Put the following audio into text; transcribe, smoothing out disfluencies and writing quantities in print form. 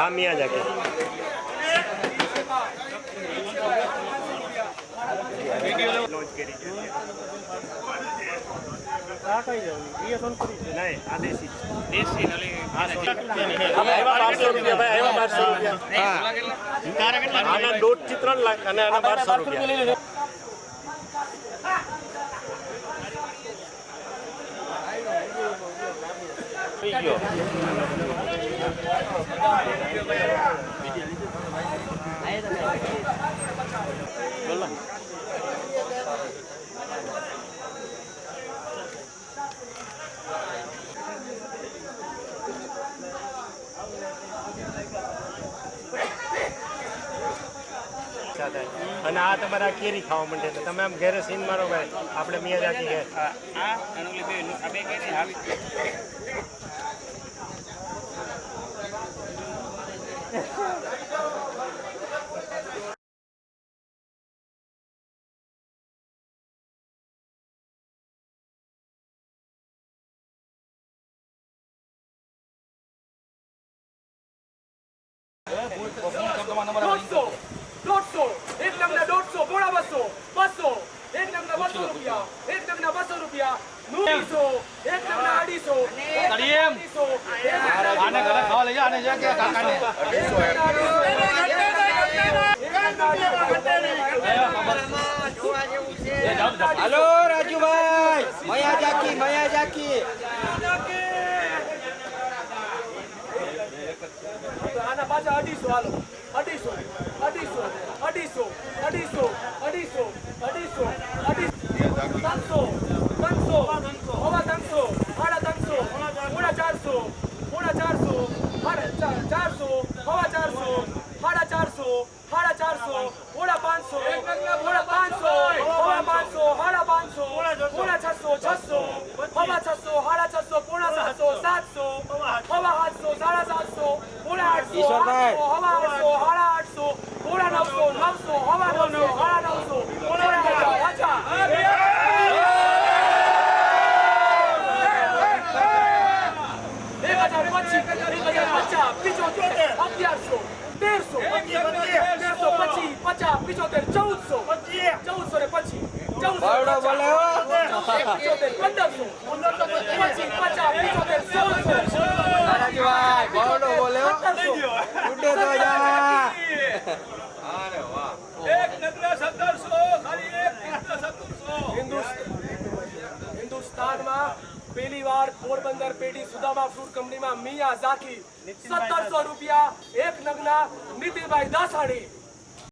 हाँ Miyazaki launch करी છે આ કઈ જવું એ સોનપુરી છે નહીં આ દેશી નલી આ એવા 1200 રૂપિયા ભાઈ એવા 1200 રૂપિયા હા તારા કેટલા આના 2 થી 3 લાખ અને આના 1200 રૂપિયા અને આ તમારા કેરી ખાવા માંડે તો તમે આમ ઘરે સીન મારો ભાઈ આપણે મિયાજાકી ઘેર આ અનુલી બે આ બે કેરી આવી एक नंबर 150 बोला 200 200 एक नंबर 200 रुपया एक नंबर 200 रुपया 900 एक नंबर 250 करियम आने गला खावा ले जा आने जा के काका ने हेलो राजू भाई मयाजाकी आना पाछा 250 हालो 1700 ખાલી એક 1700 हिंदुस्तान में पहली बार पोरबंदर पेटी सुदामा फ्रूट कंपनी में मियाजाकी 1700 रुपया एक नगना नितिन भाई दासाणी।